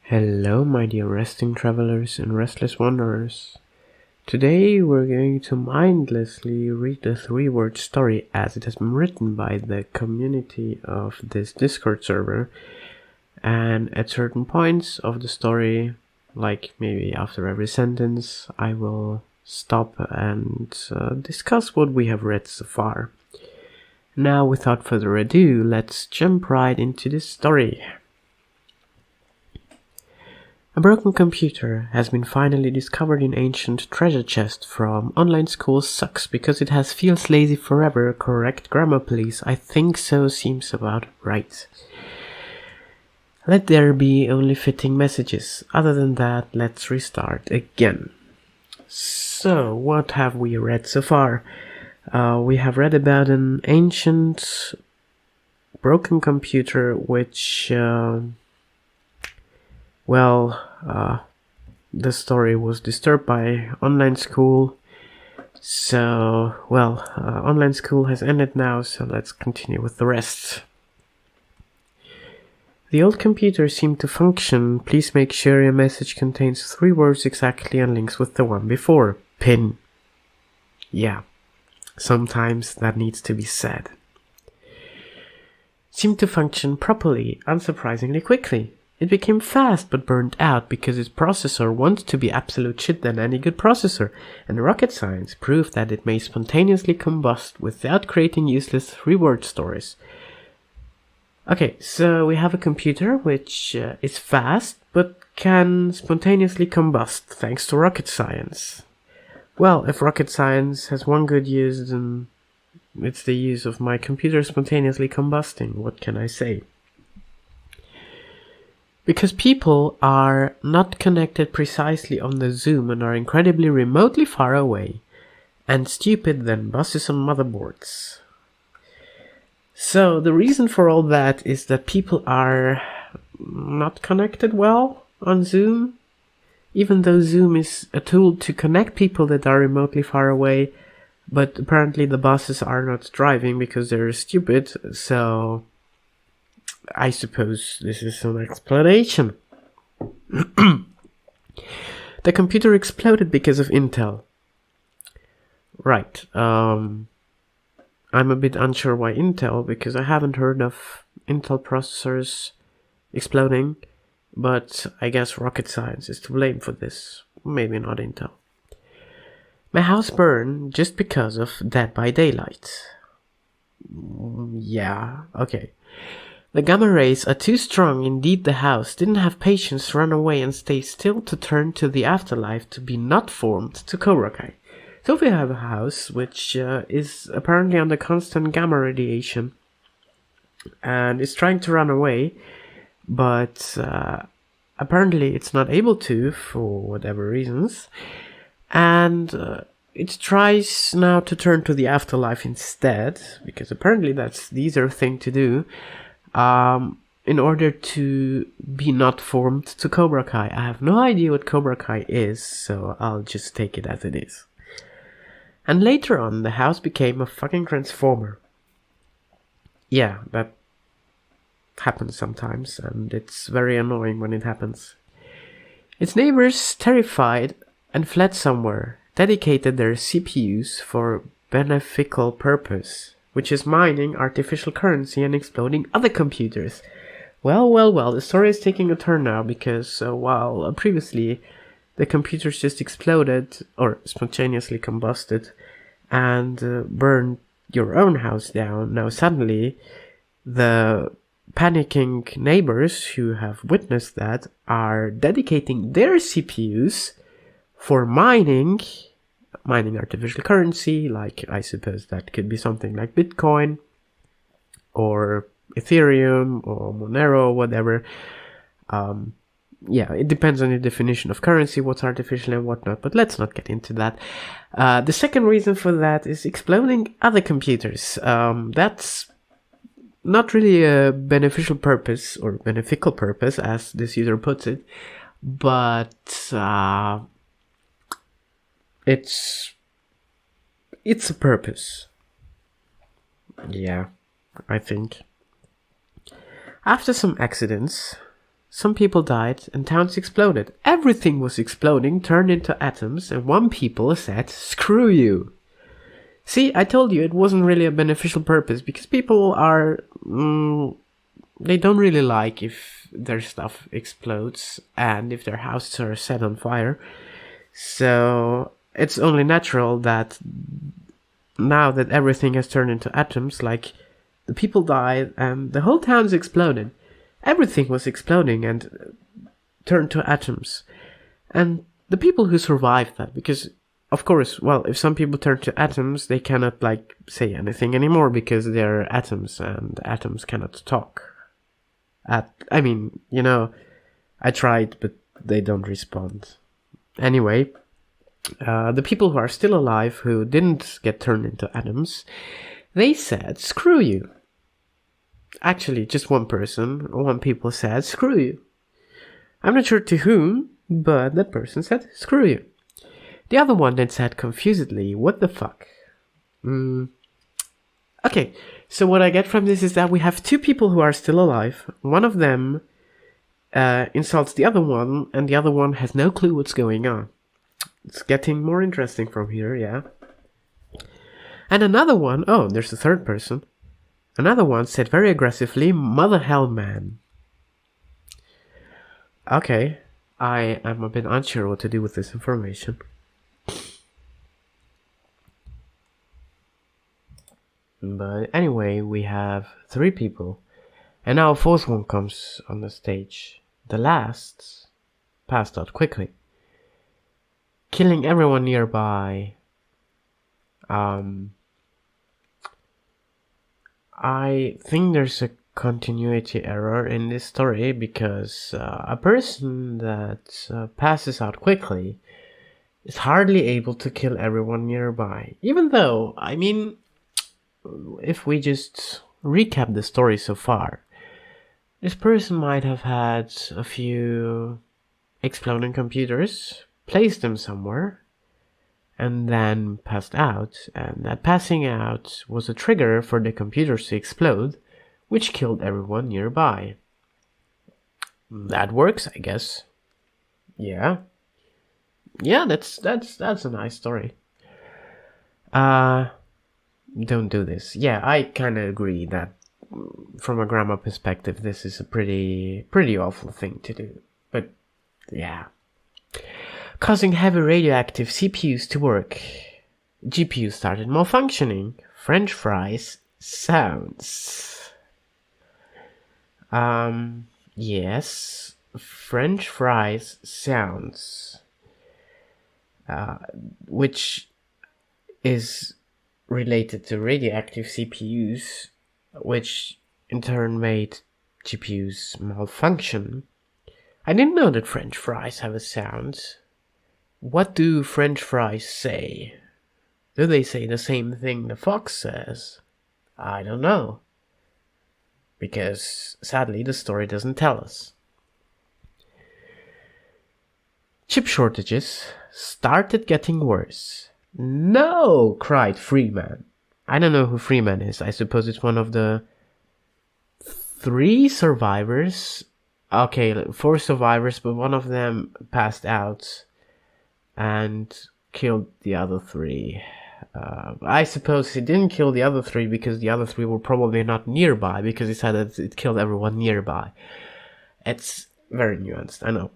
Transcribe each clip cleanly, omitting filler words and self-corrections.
Hello, my dear resting travelers and restless wanderers. Today we're going to mindlessly read the three-word story as it has been written by the community of this Discord server, and at certain points of the story, like maybe after every sentence, I will stop and discuss what we have read so far. Now, without further ado, let's jump right into the story. A broken computer has been finally discovered in ancient treasure chest from online school sucks because it has feels lazy forever. Correct grammar please. I think so seems about right. Let there be only fitting messages. Other than that, let's restart again. So, what have we read so far? We have read about an ancient broken computer which the story was disturbed by online school. So, online school has ended now, so let's continue with the rest. The old computer seemed to function. Please make sure your message contains 3 words exactly and links with the one before. Pin. Yeah, sometimes that needs to be said. Seemed to function properly, unsurprisingly quickly. It became fast but burned out because its processor wants to be absolute shit than any good processor, and rocket science proved that it may spontaneously combust without creating useless 3-word stories. Okay, so we have a computer which is fast but can spontaneously combust thanks to rocket science. Well, if rocket science has one good use, then it's the use of my computer spontaneously combusting. What can I say? Because people are not connected precisely on the Zoom and are incredibly remotely far away, and stupid than buses on motherboards. So the reason for all that is that people are not connected well on Zoom, even though Zoom is a tool to connect people that are remotely far away, but apparently the buses are not driving because they're stupid, so I suppose this is an explanation. The computer exploded because of Intel. Right. I'm a bit unsure why Intel, because I haven't heard of Intel processors exploding, but I guess rocket science is to blame for this. Maybe not Intel. My house burned just because of Dead by Daylight. Yeah, okay. The gamma rays are too strong. Indeed, the house didn't have patience to run away and stay still to turn to the afterlife to be not formed to Cobra Kai. So we have a house which is apparently under constant gamma radiation and is trying to run away, but apparently it's not able to for whatever reasons, and it tries now to turn to the afterlife instead, because apparently that's the easier thing to do. In order to be not formed to Cobra Kai. I have no idea what Cobra Kai is, so I'll just take it as it is. And later on, the house became a fucking transformer. Yeah, that happens sometimes, and it's very annoying when it happens. Its neighbors, terrified and fled somewhere, dedicated their CPUs for beneficial purpose, which is mining artificial currency and exploding other computers. Well, the story is taking a turn now, because while previously the computers just exploded, or spontaneously combusted, and burned your own house down, now suddenly the panicking neighbors who have witnessed that are dedicating their CPUs for mining artificial currency, like I suppose that could be something like Bitcoin or Ethereum or Monero or whatever. Yeah, it depends on your definition of currency, what's artificial and whatnot, but let's not get into that. The second reason for that is exploding other computers. That's not really a beneficial purpose, or beneficial purpose, as this user puts it, but it's a purpose. Yeah, I think. After some accidents, some people died, and towns exploded. Everything was exploding, turned into atoms, and one people said, "Screw you." See, I told you it wasn't really a beneficial purpose, because people are... they don't really like if their stuff explodes, and if their houses are set on fire. So, it's only natural that now that everything has turned into atoms, like, the people died, and the whole town's exploded. Everything was exploding and turned to atoms. And the people who survived that, because, of course, well, if some people turn to atoms, they cannot, like, say anything anymore because they're atoms, and atoms cannot talk. I mean, you know, I tried, but they don't respond. Anyway, the people who are still alive, who didn't get turned into atoms, they said, "Screw you." Actually, just one people said, "Screw you." I'm not sure to whom, but that person said, "Screw you." The other one then said confusedly, "What the fuck?" Okay, so what I get from this is that we have two people who are still alive. One of them insults the other one, and the other one has no clue what's going on. It's getting more interesting from here, yeah. And another one, oh, there's a third person. Another one said very aggressively, "Mother hell, man." Okay, I am a bit unsure what to do with this information. But anyway, we have three people. And now a fourth one comes on the stage. The last passed out quickly, killing everyone nearby. I think there's a continuity error in this story, because a person that passes out quickly is hardly able to kill everyone nearby. Even though, I mean, if we just recap the story so far, this person might have had a few exploding computers, placed them somewhere, and then passed out, and that passing out was a trigger for the computers to explode, which killed everyone nearby. That works, I guess. Yeah, that's a nice story. Don't do this. Yeah, I kind of agree that from a grammar perspective, this is a pretty awful thing to do. But yeah. Causing heavy radioactive CPUs to work. GPU started malfunctioning. French fries sounds. Yes. French fries sounds. Which is related to radioactive CPUs, which in turn made GPUs malfunction. I didn't know that French fries have a sound. What do French fries say? Do they say the same thing the fox says? I don't know. Because, sadly, the story doesn't tell us. Chip shortages started getting worse. No! Cried Freeman. I don't know who Freeman is. I suppose it's one of the 3 survivors. Okay, 4 survivors, but one of them passed out and killed the other 3. I suppose he didn't kill the other 3 because the other 3 were probably not nearby, because he said that it killed everyone nearby. It's very nuanced, I know.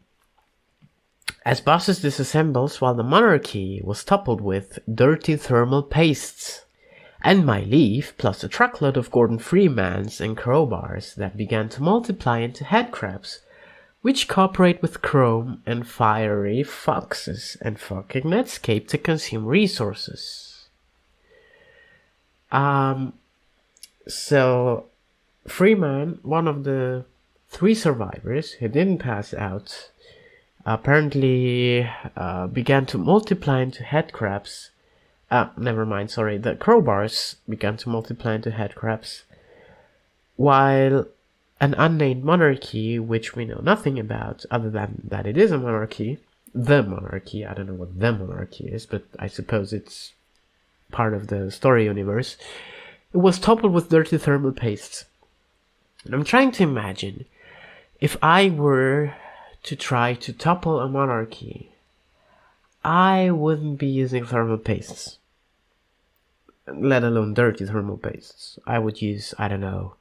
As bosses disassembles while the monarchy was toppled with dirty thermal pastes, and my leaf, plus a truckload of Gordon Freemans and crowbars that began to multiply into headcrabs, which cooperate with Chrome and fiery foxes and fucking Netscape to consume resources. So Freeman, one of the 3 survivors who didn't pass out, apparently began to multiply into headcrabs. The crowbars began to multiply into headcrabs, while an unnamed monarchy, which we know nothing about other than that it is a monarchy, the monarchy, I don't know what the monarchy is, but I suppose it's part of the story universe, it was toppled with dirty thermal pastes. And I'm trying to imagine If I were to try to topple a monarchy, I wouldn't be using thermal pastes, let alone dirty thermal pastes. I would use, I don't know,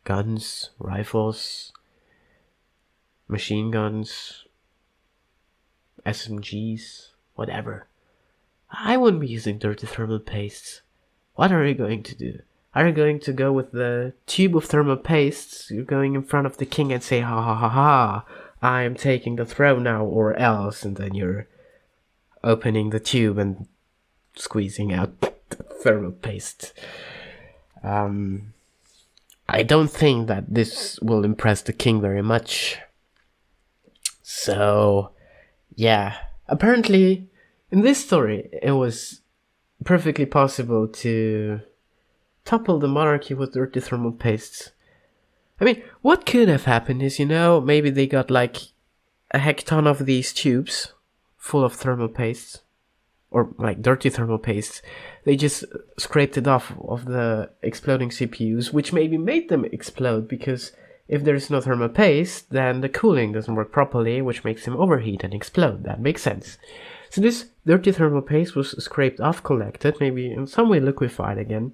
guns, rifles, machine guns, SMGs, whatever. I wouldn't be using dirty thermal pastes. What are you going to do? Are you going to go with the tube of thermal pastes? You're going in front of the king and say, ha ha ha ha, I'm taking the throne now, or else, and then you're opening the tube and squeezing out the thermal paste. I don't think that this will impress the king very much. So, yeah. Apparently, in this story, it was perfectly possible to topple the monarchy with dirty thermal pastes. I mean, what could have happened is, maybe they got like a heck ton of these tubes full of thermal pastes, or like dirty thermal pastes. They just scraped it off of the exploding CPUs, which maybe made them explode, because if there's no thermal paste, then the cooling doesn't work properly, which makes them overheat and explode. That makes sense. So this dirty thermal paste was scraped off, collected, maybe in some way liquefied again,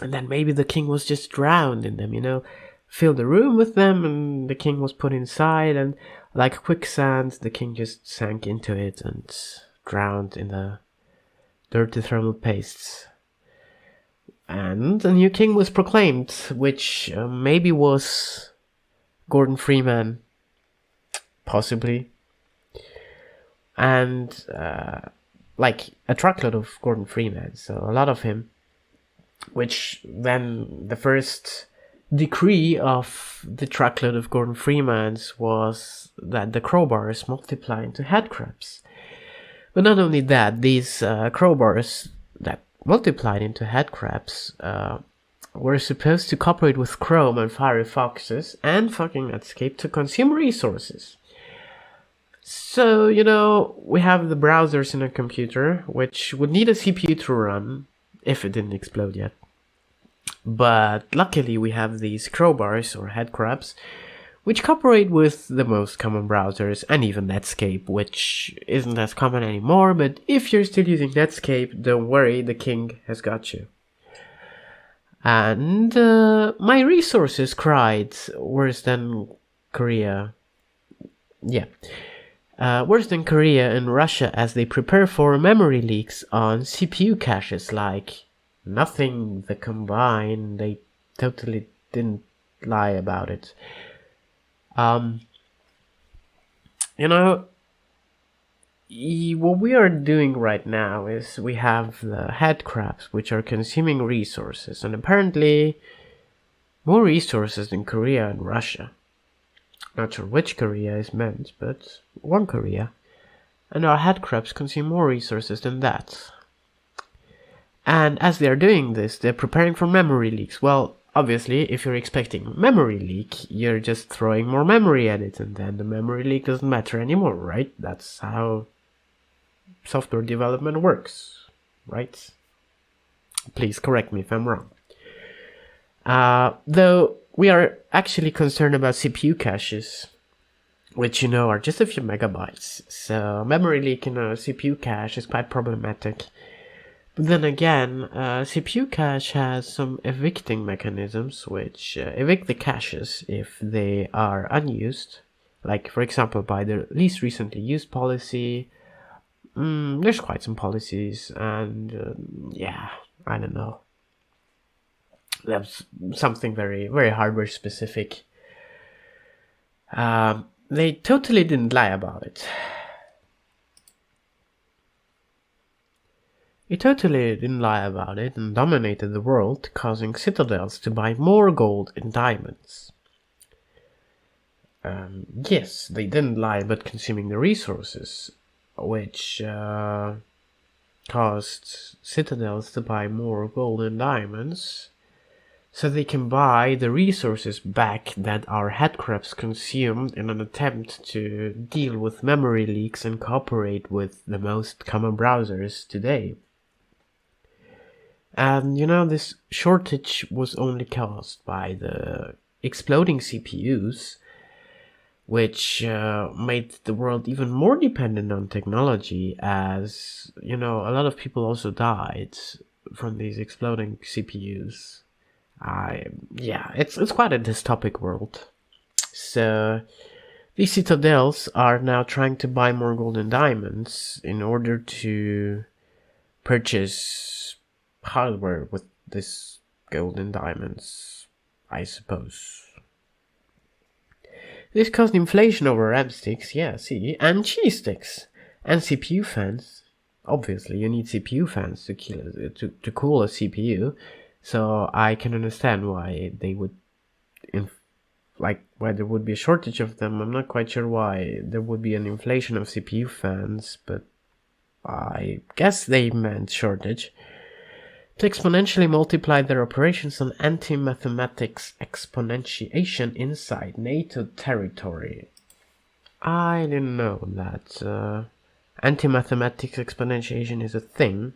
and then maybe the king was just drowned in them, filled the room with them, and the king was put inside, and like quicksand, the king just sank into it and drowned in the dirty thermal pastes. And a new king was proclaimed, which maybe was Gordon Freeman, possibly. And like a truckload of Gordon Freeman, so a lot of him. Which then the first decree of the truckload of Gordon Freemans was that the crowbars multiply into headcrabs. But not only that, these crowbars that multiplied into headcrabs were supposed to cooperate with Chrome and Firefoxes and fucking Netscape to consume resources. So, we have the browsers in a computer, which would need a CPU to run, if it didn't explode yet. But luckily we have these crowbars, or headcrabs, which cooperate with the most common browsers, and even Netscape, which isn't as common anymore, but if you're still using Netscape, don't worry, the king has got you. And my resources cried worse than Korea. Yeah. Worse than Korea and Russia as they prepare for memory leaks on CPU caches. Like nothing the combine, they totally didn't lie about it. What we are doing right now is we have the headcrabs, which are consuming resources, and apparently more resources than Korea and Russia. Not sure which Korea is meant, but one Korea. And our headcrabs consume more resources than that. And as they are doing this, they're preparing for memory leaks. Well, obviously, if you're expecting memory leak, you're just throwing more memory at it, and then the memory leak doesn't matter anymore, right? That's how software development works, right? Please correct me if I'm wrong. Though we are actually concerned about CPU caches, which are just a few megabytes. So memory leak in a CPU cache is quite problematic. But then again, CPU cache has some evicting mechanisms which evict the caches if they are unused. Like, for example, by the least recently used policy. There's quite some policies, and I don't know. That's something very, very hardware specific. They totally didn't lie about it. It totally didn't lie about it and dominated the world, causing citadels to buy more gold and diamonds. Yes, they didn't lie about consuming the resources, which caused citadels to buy more gold and diamonds, so they can buy the resources back that our headcrabs consumed in an attempt to deal with memory leaks and cooperate with the most common browsers today. And this shortage was only caused by the exploding CPUs, which made the world even more dependent on technology, as a lot of people also died from these exploding CPUs. It's quite a dystopic world. So these citadels are now trying to buy more gold and diamonds in order to purchase hardware with this gold and diamonds, I suppose. This caused inflation over RAM sticks, and cheese sticks, and CPU fans. Obviously, you need CPU fans to cool a CPU, so I can understand why they would, why there would be a shortage of them. I'm not quite sure why there would be an inflation of CPU fans, but I guess they meant shortage. To exponentially multiply their operations on anti-mathematics exponentiation inside NATO territory. I didn't know that anti-mathematics exponentiation is a thing,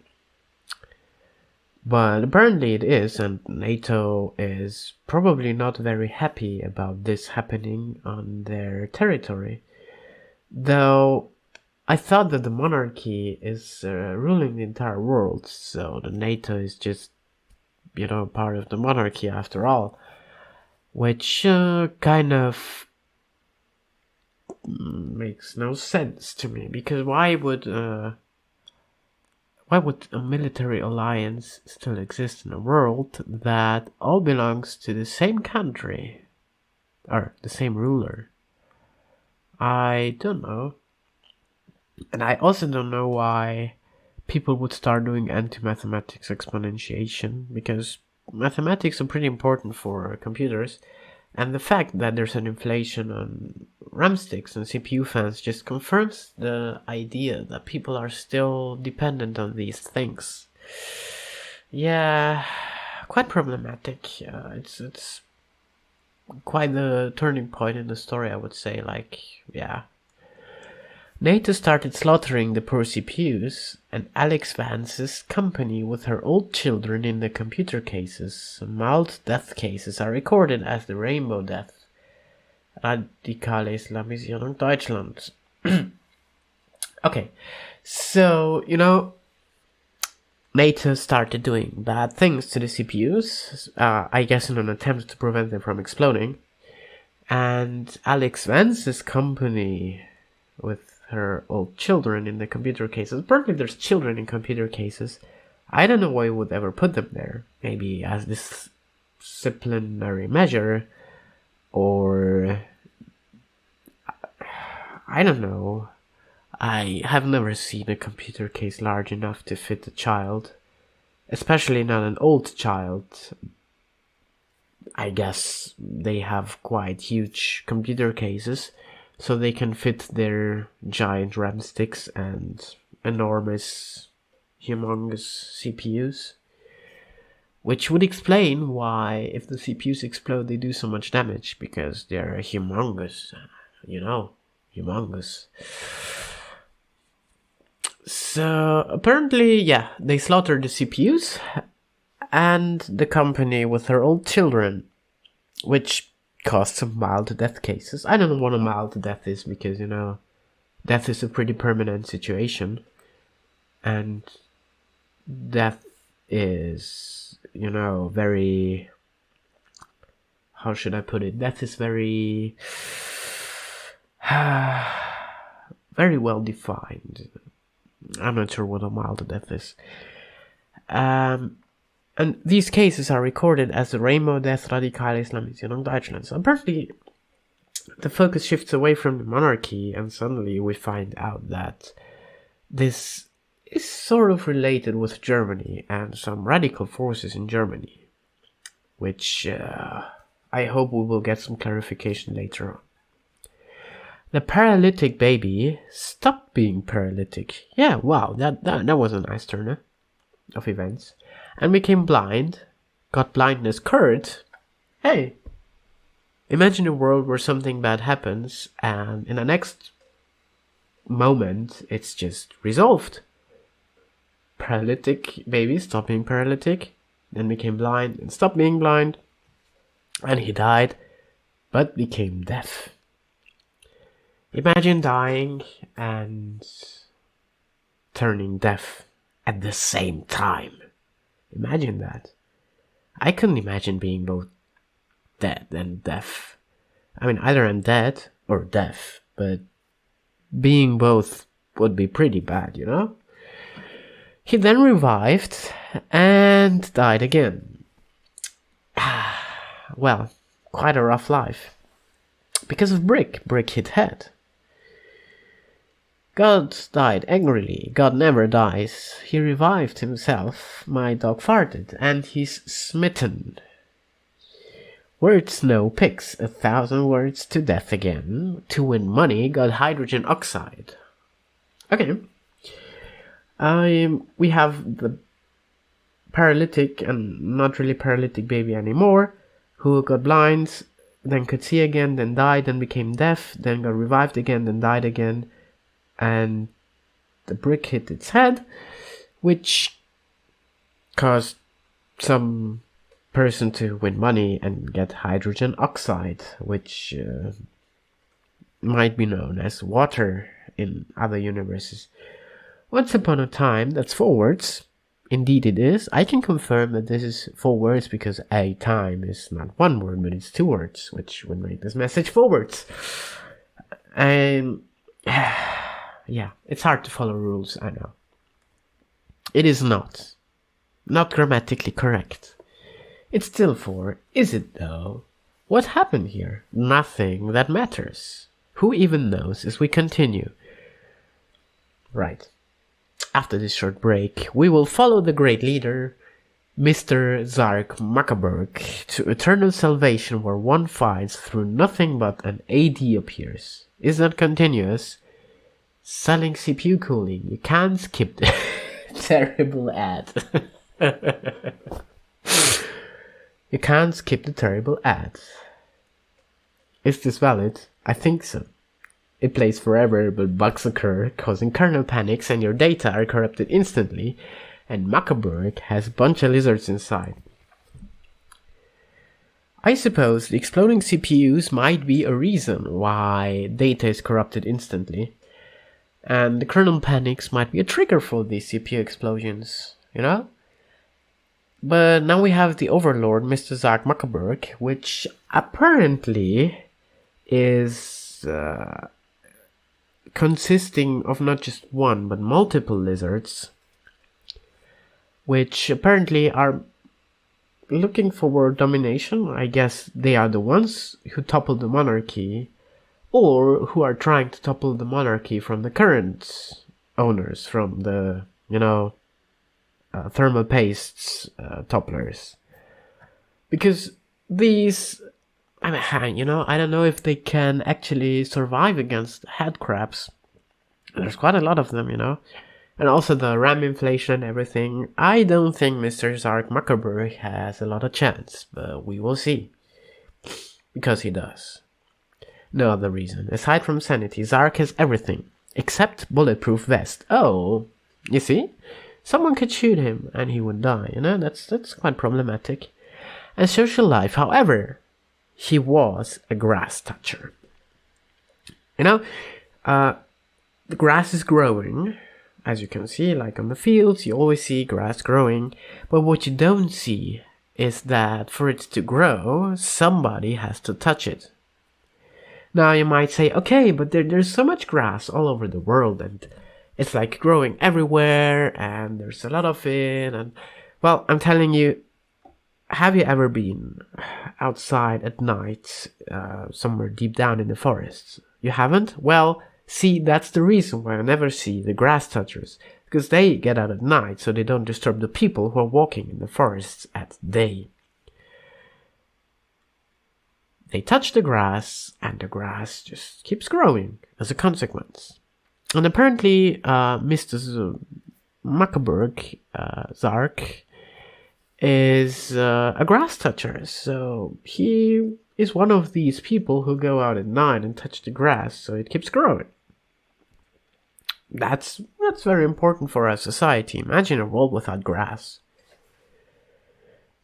but apparently it is, and NATO is probably not very happy about this happening on their territory. Though I thought that the monarchy is ruling the entire world, so the NATO is just, part of the monarchy after all, which kind of makes no sense to me, because why would a military alliance still exist in a world that all belongs to the same country, or the same ruler? I don't know. And I also don't know why people would start doing anti-mathematics exponentiation, because mathematics are pretty important for computers, and the fact that there's an inflation on RAM sticks and CPU fans just confirms the idea that people are still dependent on these things. Yeah, quite problematic. It's quite the turning point in the story, I would say. NATO started slaughtering the poor CPUs, and Alex Vance's company with her old children in the computer cases. Mild death cases are recorded as the Rainbow Death. Radikale Islamisierung Deutschlands. Okay, so, NATO started doing bad things to the CPUs, I guess in an attempt to prevent them from exploding. And Alex Vance's company with her old children in the computer cases. Apparently there's children in computer cases. I don't know why you would ever put them there. Maybe as disciplinary measure, or I don't know. I have never seen a computer case large enough to fit a child, especially not an old child. I guess they have quite huge computer cases, so they can fit their giant RAM sticks and enormous, humongous CPUs. Which would explain why, if the CPUs explode, they do so much damage, because they're humongous, humongous. So, apparently, they slaughtered the CPUs, and the company with her old children, which caused some mild death cases. I don't know what a mild death is, because, death is a pretty permanent situation. And death is, very... How should I put it? Death is very... very well defined. I'm not sure what a mild death is. And these cases are recorded as the Rainbow Death Radikale Islamisierung Deutschlands. So apparently, the focus shifts away from the monarchy, and suddenly we find out that this is sort of related with Germany and some radical forces in Germany, which I hope we will get some clarification later on. The paralytic baby stopped being paralytic. Yeah, wow, that was a nice turn of events. And became blind, got blindness cured. Hey, imagine a world where something bad happens, and in the next moment, it's just resolved. Paralytic baby stopped being paralytic, then became blind and stopped being blind, and he died, but became deaf. Imagine dying and turning deaf at the same time. Imagine that. I couldn't imagine being both dead and deaf. I mean, either I'm dead or deaf, but being both would be pretty bad, you know? He then revived and died again. Well, quite a rough life. Because of Brick hit head. God died angrily. God never dies. He revived himself. My dog farted, and he's smitten. Words no picks. 1,000 words to death again. To win money, got hydrogen oxide. Okay. We have the paralytic and not really paralytic baby anymore, who got blind, then could see again, then died, then became deaf, then got revived again, then died again, and the brick hit its head, which caused some person to win money and get hydrogen oxide, which might be known as water in other universes. Once upon a time, that's 4 words. Indeed it is. I can confirm that this is 4 words because a time is not 1 word, but it's 2 words, which would make this message 4 words. And yeah, it's hard to follow rules, I know. It is not grammatically correct. It's still 4. Is it though? What happened here? Nothing that matters. Who even knows as we continue? Right. After this short break, we will follow the great leader, Mr. Zark McNuggets, to eternal salvation where one finds through nothing but an AD appears. Is that continuous? Selling CPU cooling. You can't skip the terrible ad. You can't skip the terrible ad. Is this valid? I think so. It plays forever, but bugs occur, causing kernel panics and your data are corrupted instantly, and mberg has a bunch of lizards inside. I suppose the exploding CPUs might be a reason why data is corrupted instantly, and the kernel panics might be a trigger for these CPU explosions, you know? But now we have the overlord, Mr. Zark McNuggets, which apparently is consisting of not just one, but multiple lizards, which apparently are looking for world domination. I guess they are the ones who toppled the monarchy, or who are trying to topple the monarchy from the current owners, from the, thermal pastes topplers. Because these, I don't know if they can actually survive against head crabs. There's quite a lot of them, And also the RAM inflation and everything. I don't think Mr. Zark McNuggets has a lot of chance, but we will see. Because he does. No other reason. Aside from sanity, Zark has everything. Except bulletproof vest. Oh, you see? Someone could shoot him and he would die, That's quite problematic. And social life, however, he was a grass toucher. The grass is growing. As you can see, like on the fields, you always see grass growing. But what you don't see is that for it to grow, somebody has to touch it. Now you might say, okay, but there's so much grass all over the world and it's like growing everywhere and there's a lot of it. And well, I'm telling you, have you ever been outside at night, somewhere deep down in the forest? You haven't? Well, see, that's the reason why I never see the grass touchers. Because they get out at night so they don't disturb the people who are walking in the forests at day. They touch the grass and the grass just keeps growing as a consequence. And apparently, Mr. McNuggets, Zark, is a grass toucher. So he is one of these people who go out at night and touch the grass so it keeps growing. That's very important for our society. Imagine a world without grass.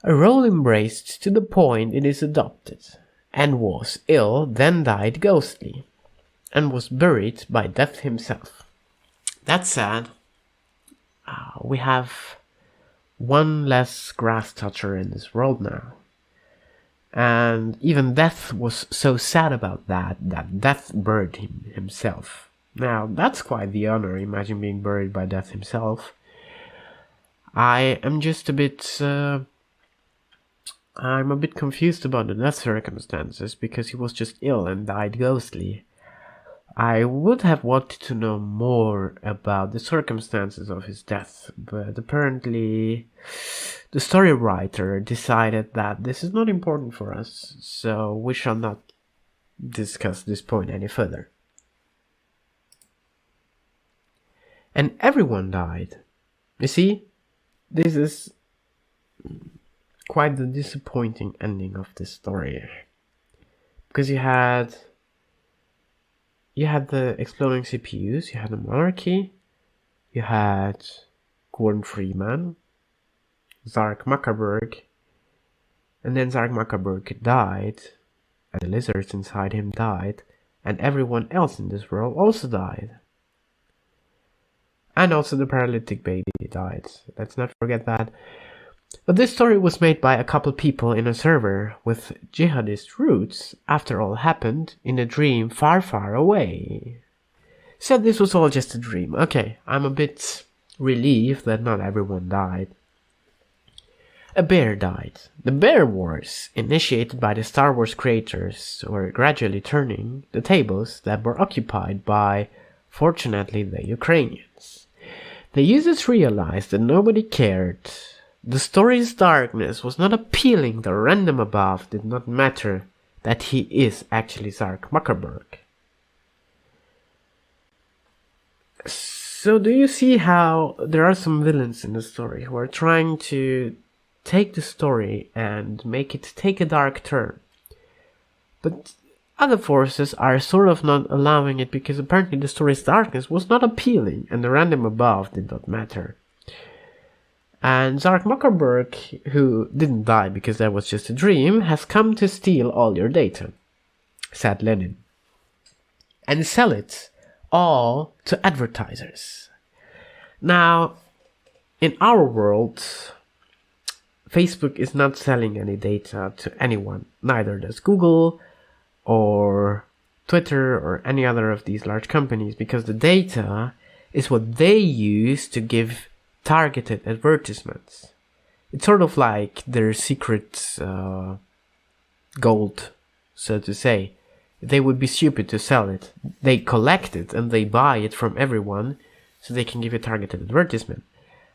A role embraced to the point it is adopted, and was ill, then died ghostly. and was buried by Death himself. That's sad. We have one less grass toucher in this world now. And even Death was so sad about that Death buried him himself. Now, that's quite the honor. Imagine being buried by Death himself. I am just a bit... I'm a bit confused about the death circumstances, because he was just ill and died ghostly. I would have wanted to know more about the circumstances of his death, but apparently the story writer decided that this is not important for us, so we shall not discuss this point any further. And everyone died. You see, this is quite the disappointing ending of this story, because you had the exploding CPUs, you had the monarchy, you had Gordon Freeman, Zark Muckerburg, and then Zark Muckerburg died, and the lizards inside him died, and everyone else in this world also died. And also the paralytic baby died. Let's not forget that. But this story was made by a couple people in a server with jihadist roots, after all happened in a dream far, far away. So this was all just a dream. Okay, I'm a bit relieved that not everyone died. A bear died. The Bear Wars, initiated by the Star Wars creators, were gradually turning the tables that were occupied by, fortunately, the Ukrainians. The users realized that nobody cared. The story's darkness was not appealing. The random above did not matter, that he is actually Zark Muckerburg. So do you see how there are some villains in the story who are trying to take the story and make it take a dark turn? But other forces are sort of not allowing it, because apparently the story's darkness was not appealing and the random above did not matter. And Zark Muckerburg, who didn't die because that was just a dream, has come to steal all your data, said Lenin, and sell it all to advertisers. Now, in our world, Facebook is not selling any data to anyone. Neither does Google or Twitter or any other of these large companies, because the data is what they use to give targeted advertisements. It's sort of like their secret gold, so to say. They would be stupid to sell it. They collect it and they buy it from everyone so they can give a targeted advertisement.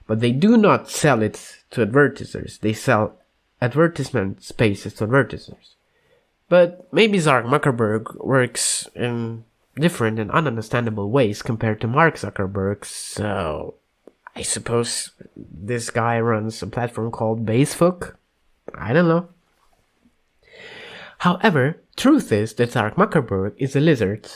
But they do not sell it to advertisers. They sell advertisement spaces to advertisers. But maybe Zark Muckerburg works in different and ununderstandable ways compared to Mark Zuckerberg, so I suppose this guy runs a platform called Facebook? I don't know. However, truth is that Zark Muckerburg is a lizard.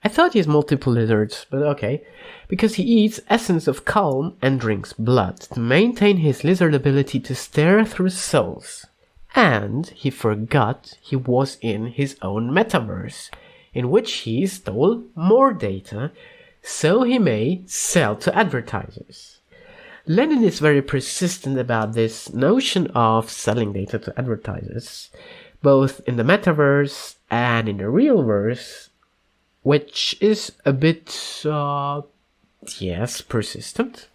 I thought he has multiple lizards, but okay. Because he eats essence of calm and drinks blood to maintain his lizard ability to stare through souls. And he forgot he was in his own metaverse, in which he stole more data so he may sell to advertisers. Lenin is very persistent about this notion of selling data to advertisers, both in the metaverse and in the real verse, which is a bit, persistent.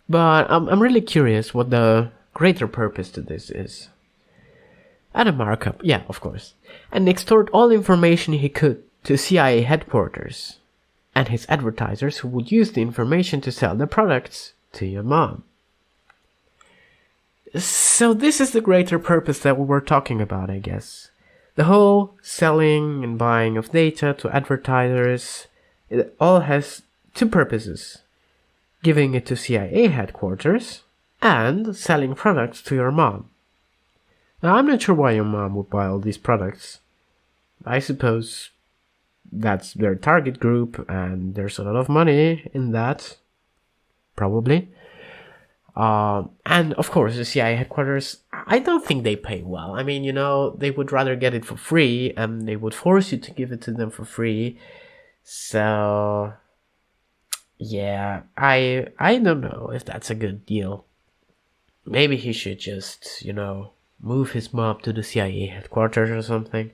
But I'm really curious what the greater purpose to this is. Add a markup, yeah, of course, and extort all information he could to CIA headquarters and his advertisers, who would use the information to sell the products to your mom. So this is the greater purpose that we were talking about, I guess. The whole selling and buying of data to advertisers, it all has two purposes. Giving it to CIA headquarters and selling products to your mom. Now, I'm not sure why your mom would buy all these products. I suppose that's their target group and there's a lot of money in that. Probably. And of course, the CIA headquarters, I don't think they pay well. I mean, they would rather get it for free, and they would force you to give it to them for free. So, yeah, I don't know if that's a good deal. Maybe he should just, move his mom to the CIA headquarters or something.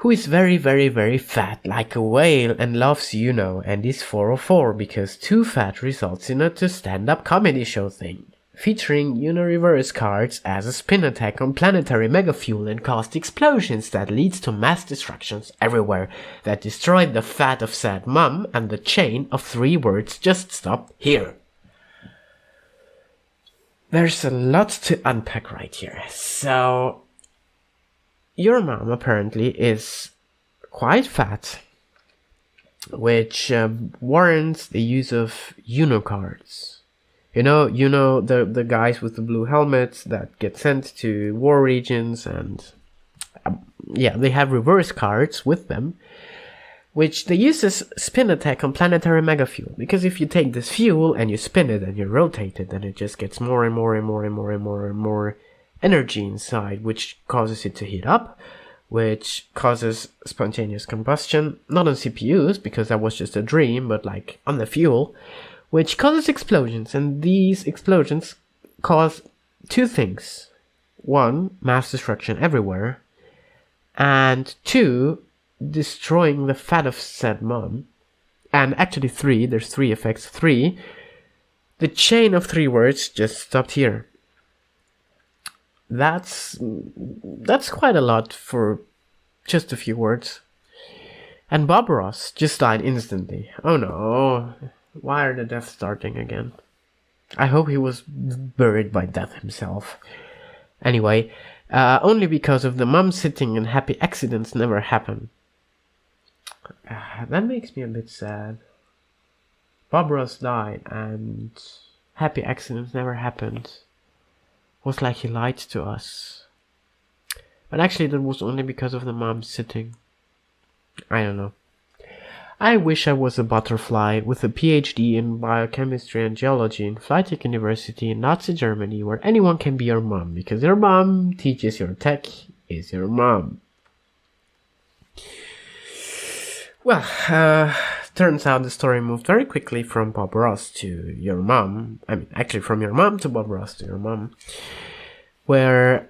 Who is very, very, very fat like a whale and loves and is 404 because too fat results in a stand-up comedy show thing. Featuring reverse cards as a spin attack on planetary megafuel and caused explosions that leads to mass destructions everywhere that destroyed the fat of sad mum, and the chain of 3 words just stop here. There's a lot to unpack right here. So, your mom apparently is quite fat, which warrants the use of cards. The guys with the blue helmets that get sent to war regions, and they have reverse cards with them, which they use as spin attack on planetary megafuel. Because if you take this fuel and you spin it and you rotate it, then it just gets more and more and more and more and more and more energy inside, which causes it to heat up, which causes spontaneous combustion, not on CPUs, because that was just a dream, but like on the fuel, which causes explosions, and these explosions cause 2 things. 1, mass destruction everywhere, and 2, destroying the fat of said mom. And actually 3, there's 3 effects. 3, the chain of 3 words just stopped here. That's quite a lot for just a few words. And Bob Ross just died instantly. Oh no. Why are the deaths starting again? I hope he was buried by death himself. Anyway, only because of the mum sitting and happy accidents never happen. That makes me a bit sad. Bob Ross died and happy accidents never happened. Was like he lied to us. But actually that was only because of the mom sitting. I don't know. I wish I was a butterfly with a PhD in biochemistry and geology in Flytech University in Nazi Germany, where anyone can be your mom, because your mom teaches your tech is your mom. Well, turns out the story moved very quickly from Bob Ross to your mom. I mean, actually from your mom to Bob Ross to your mom. Where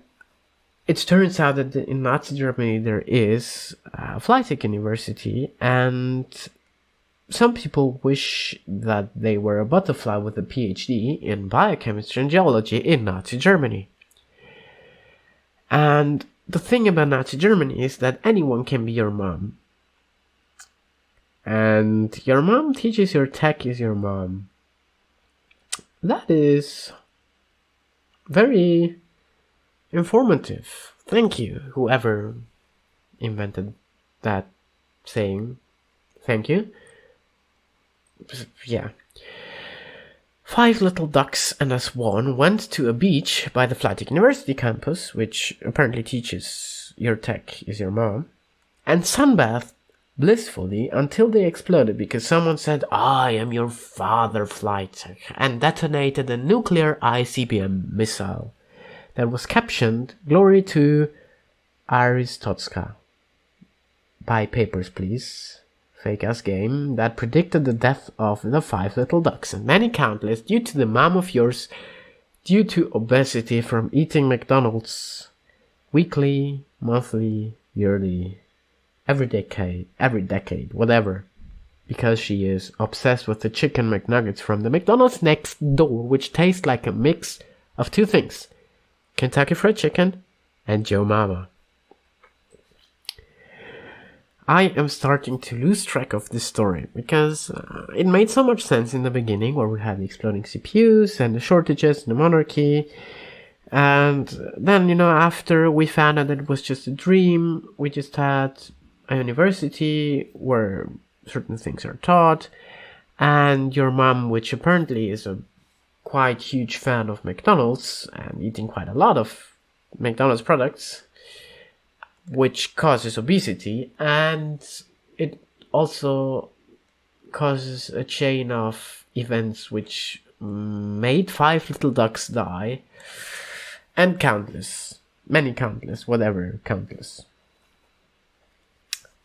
it turns out that in Nazi Germany there is a Flytech University, and some people wish that they were a butterfly with a PhD in biochemistry and geology in Nazi Germany. And the thing about Nazi Germany is that anyone can be your mom. And your mom teaches your tech is your mom. That is very informative. Thank you, whoever invented that saying. Thank you. Yeah. 5 little ducks and a swan went to a beach by the Flytech University campus, which apparently teaches your tech is your mom, and sunbathed blissfully until they exploded because someone said, "I am your father, Flytech," and detonated a nuclear ICBM missile that was captioned, "Glory to Aristotska." Buy papers, please. Fake-ass game that predicted the death of the 5 little ducks and many countless due to the mom of yours, due to obesity from eating McDonald's weekly, monthly, yearly, every decade, whatever. Because she is obsessed with the chicken McNuggets from the McDonald's next door, which taste like a mix of 2 things. Kentucky Fried Chicken and Joe Mama. I am starting to lose track of this story because it made so much sense in the beginning, where we had the exploding CPUs and the shortages in the monarchy. And then, after we found out that it was just a dream, we just had a university where certain things are taught, and your mom, which apparently is a quite huge fan of McDonald's and eating quite a lot of McDonald's products, which causes obesity, and it also causes a chain of events which made 5 little ducks die, And countless. Many countless. Whatever countless.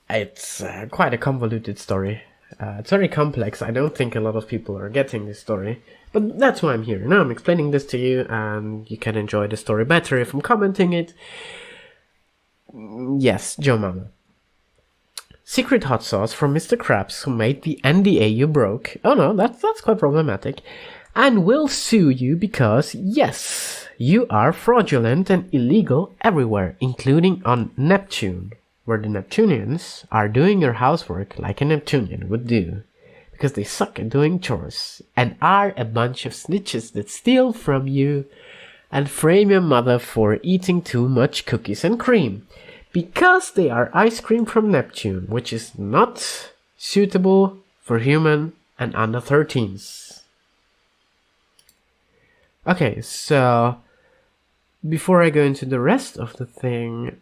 It's quite a convoluted story. It's very complex. I don't think a lot of people are getting this story. But that's why I'm here. Now I'm explaining this to you, and you can enjoy the story better if I'm commenting it. Yes, Joe Mama. Secret hot sauce from Mr. Krabs, who made the NDA you broke. Oh no, that's quite problematic. And will sue you because, yes, you are fraudulent and illegal everywhere, including on Neptune, where the Neptunians are doing your housework like a Neptunian would do. Because they suck at doing chores, and are a bunch of snitches that steal from you and frame your mother for eating too much cookies and cream. Because they are ice cream from Neptune, which is not suitable for human and under 13s. Okay, so before I go into the rest of the thing,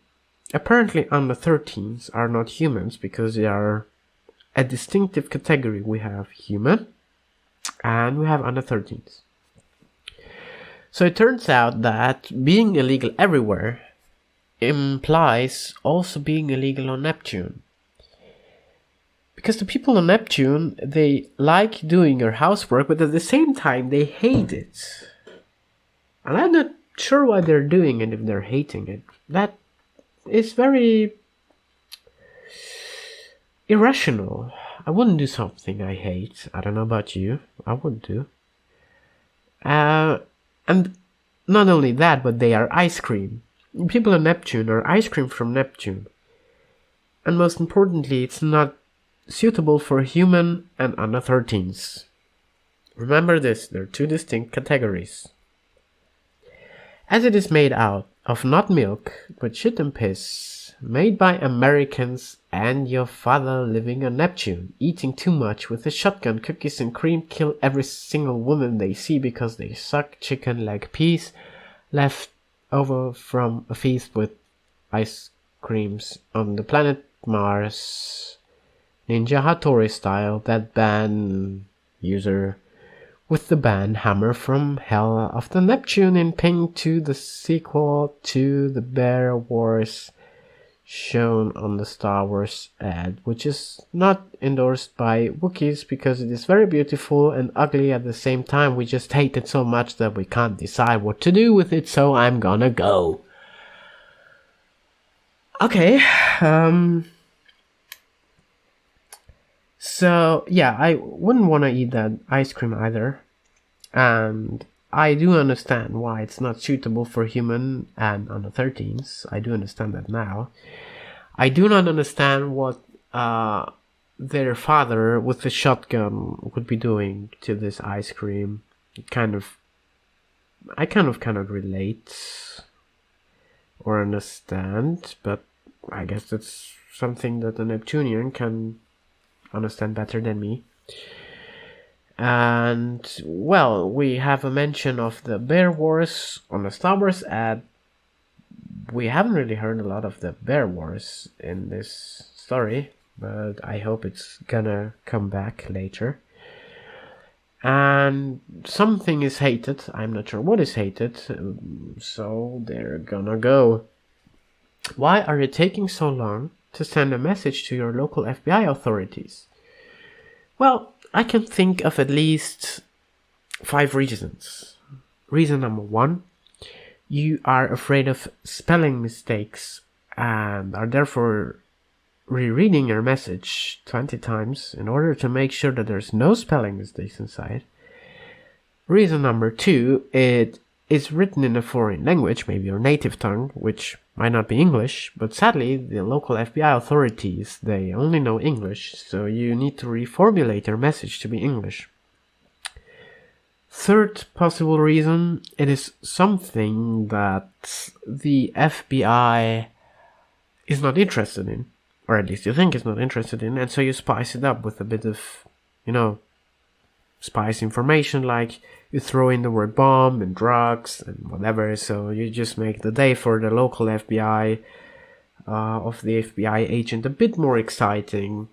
apparently under 13s are not humans because they are a distinctive category. We have human and we have under 13s. So it turns out that being illegal everywhere implies also being illegal on Neptune. Because the people on Neptune, they like doing your housework, but at the same time they hate it. And I'm not sure why they're doing it if they're hating it. That is very irrational. I wouldn't do something I hate. I don't know about you. I would do. And not only that, but they are ice cream. People on Neptune are ice cream from Neptune. And most importantly, it's not suitable for human and under 13s. Remember this, they're two distinct categories. As it is made out of not milk, but shit and piss, made by Americans and your father living on Neptune, eating too much with a shotgun, cookies and cream, kill every single woman they see because they suck chicken leg piece left over from a feast with ice creams on the planet Mars. Ninja Hattori style, that ban user with the ban hammer from hell of the Neptune in ping to the sequel to the Bear Wars shown on the Star Wars ad, which is not endorsed by Wookiees because it is very beautiful and ugly at the same time. We just hate it so much that we can't decide what to do with it, so I'm gonna go. Okay, so yeah, I wouldn't want to eat that ice cream either, and I do understand why it's not suitable for human and under 13s. I do understand that now. I do not understand what their father with the shotgun would be doing to this ice cream. I kind of cannot relate or understand, but I guess that's something that a Neptunian can understand better than me. And, well, we have a mention of the Bear Wars on the Star Wars ad. We haven't really heard a lot of the Bear Wars in this story, but I hope it's gonna come back later. And something is hated. I'm not sure what is hated, so they're gonna go. Why are you taking so long to send a message to your local FBI authorities? Well, I can think of at least 5 reasons. Reason number 1, you are afraid of spelling mistakes and are therefore rereading your message 20 times in order to make sure that there's no spelling mistakes inside. Reason number 2, it is written in a foreign language, maybe your native tongue, which might not be English, but sadly the local FBI authorities, they only know English, so you need to reformulate your message to be English. Third possible reason, it is something that the FBI is not interested in, or at least you think is not interested in, and so you spice it up with a bit of, spice information, like you throw in the word bomb and drugs and whatever, so you just make the day for the local FBI, of the FBI agent, a bit more exciting.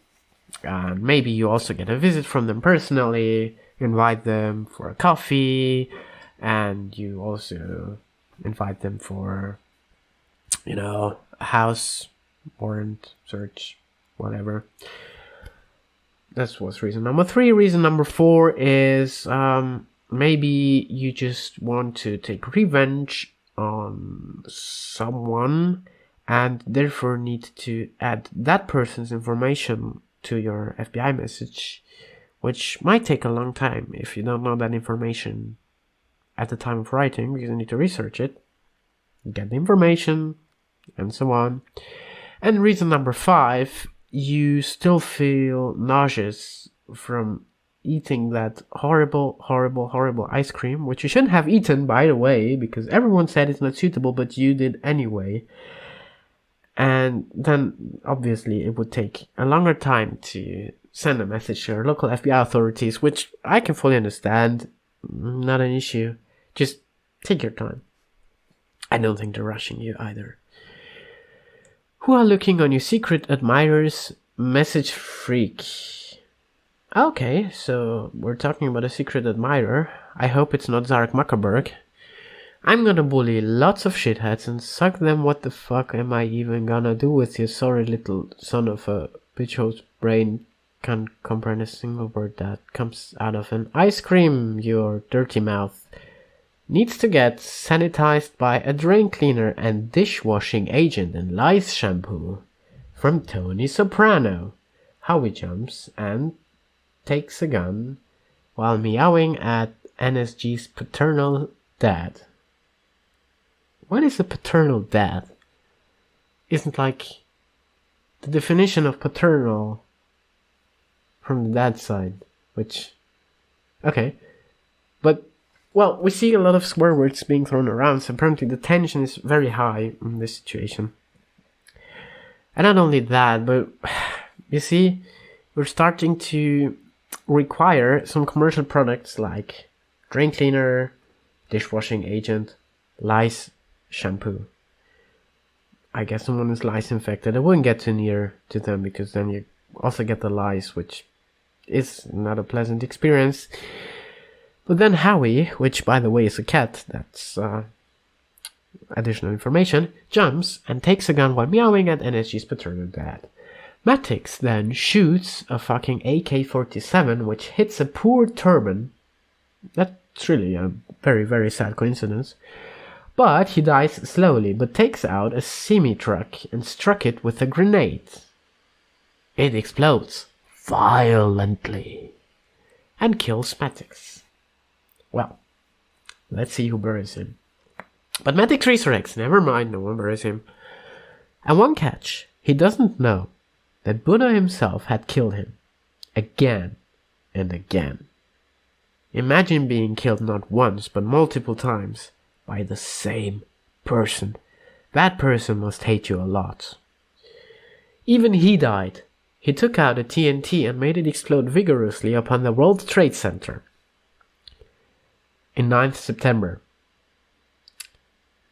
And maybe you also get a visit from them personally, invite them for a coffee, and you also invite them for, a house warrant search, whatever. That was reason number 3. Reason number 4 is maybe you just want to take revenge on someone and therefore need to add that person's information to your FBI message, which might take a long time if you don't know that information at the time of writing, because you need to research it, get the information, and so on. And reason number 5, you still feel nauseous from eating that horrible ice cream, which you shouldn't have eaten, by the way, because everyone said it's not suitable, but you did anyway. And then, obviously, it would take a longer time to send a message to your local FBI authorities, which I can fully understand. Not an issue. Just take your time. I don't think they're rushing you either. Who are looking on your secret admirers? Message freak. Okay, so we're talking about a secret admirer. I hope it's not Zark Muckerburg. I'm gonna bully lots of shitheads and suck them. What the fuck am I even gonna do with you, sorry little son of a bitch whose brain can't comprehend a single word that comes out of an ice cream? Your dirty mouth needs to get sanitized by a drain cleaner and dishwashing agent and lice shampoo. From Tony Soprano. Howie jumps and takes a gun while meowing at NSG's paternal dad. What is a paternal dad? Isn't like the definition of paternal from the dad side, which, okay, but, well, we see a lot of swear words being thrown around, so apparently the tension is very high in this situation. And not only that, but you see, we're starting to require some commercial products like drain cleaner, dishwashing agent, lice shampoo. I guess someone is lice infected. I wouldn't get too near to them because then you also get the lice, which is not a pleasant experience. But then Howie, which by the way is a cat, that's additional information, jumps and takes a gun while meowing at NSG's paternal dad. Matix then shoots a fucking AK-47 which hits a poor turban. That's really a very, very sad coincidence. But he dies slowly, but takes out a semi-truck and struck it with a grenade. It explodes violently and kills Matix. Well, let's see who buries him. But Matix resurrects, never mind, no one buries him. And one catch, he doesn't know that Buddha himself had killed him. Again and again. Imagine being killed not once, but multiple times by the same person. That person must hate you a lot. Even he died. He took out a TNT and made it explode vigorously upon the World Trade Center. In 9th September.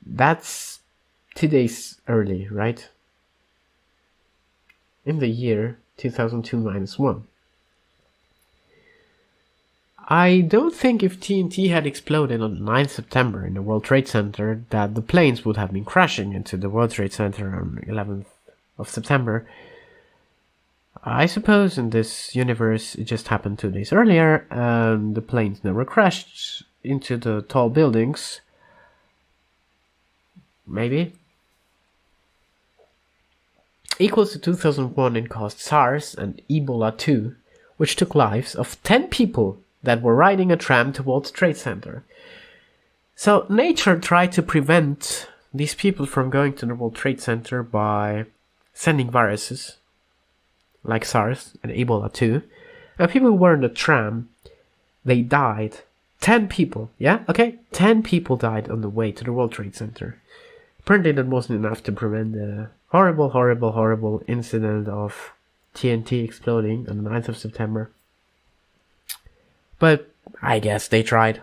That's 2 days early, right? In the year 2002-1. I don't think if TNT had exploded on 9th September in the World Trade Center that the planes would have been crashing into the World Trade Center on 11th of September. I suppose in this universe it just happened 2 days earlier and the planes never crashed into the tall buildings. Maybe. Equals to 2001 and caused SARS and Ebola 2, which took lives of 10 people that were riding a tram to World Trade Center. So nature tried to prevent these people from going to the World Trade Center by sending viruses like SARS and Ebola 2. And people who were in the tram, they died. 10 people, yeah? Okay? 10 people died on the way to the World Trade Center. Apparently that wasn't enough to prevent the horrible incident of TNT exploding on the 9th of September. But I guess they tried.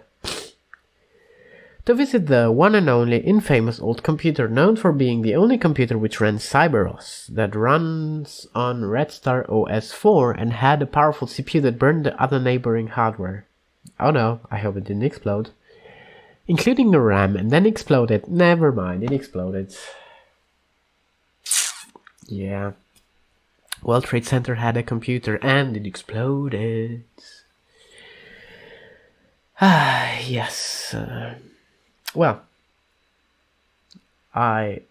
To visit the one and only infamous old computer known for being the only computer which ran CyberOS, that runs on Red Star OS 4 and had a powerful CPU that burned the other neighboring hardware. Oh no, I hope it didn't explode. including the RAM, and then exploded. Never mind, it exploded. Yeah. World Trade Center had a computer and it exploded. Yes. Well, I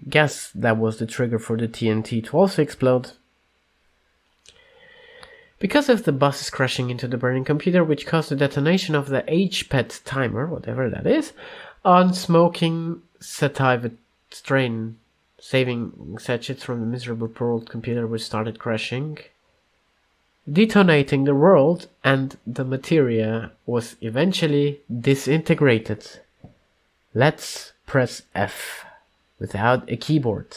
guess that was the trigger for the TNT to also explode. Because of the buses crashing into the burning computer, which caused the detonation of the HPET timer, whatever that is, on smoking sativa strain, saving sachets from the miserable poor old computer which started crashing, detonating the world, and the materia was eventually disintegrated. Let's press F without a keyboard.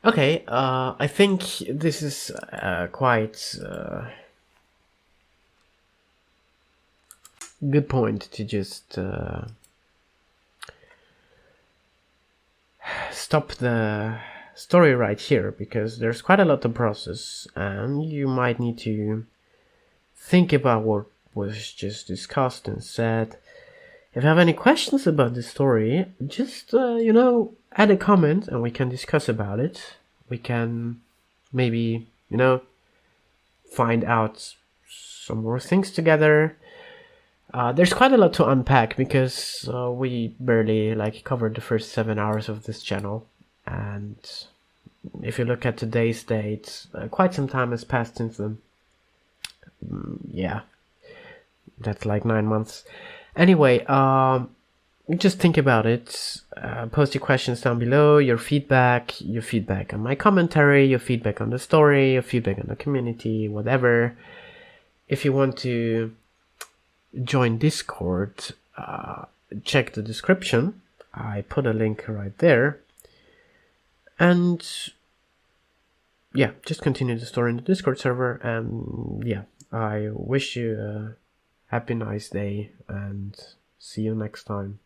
Okay, I think this is quite good point to just stop the story right here, because there's quite a lot to process and you might need to think about what was just discussed and said. If you have any questions about the story, just add a comment and we can discuss about it. We can maybe find out some more things together. There's quite a lot to unpack because we barely covered the first 7 hours of this channel, and if you look at today's date, quite some time has passed since then. Yeah, that's like 9 months. Anyway, just think about it. Post your questions down below, your feedback on my commentary, your feedback on the story, your feedback on the community, whatever. If you want to join Discord, check the description. I put a link right there. And yeah, just continue the story in the Discord server. And yeah, I wish you a happy, nice day, and see you next time.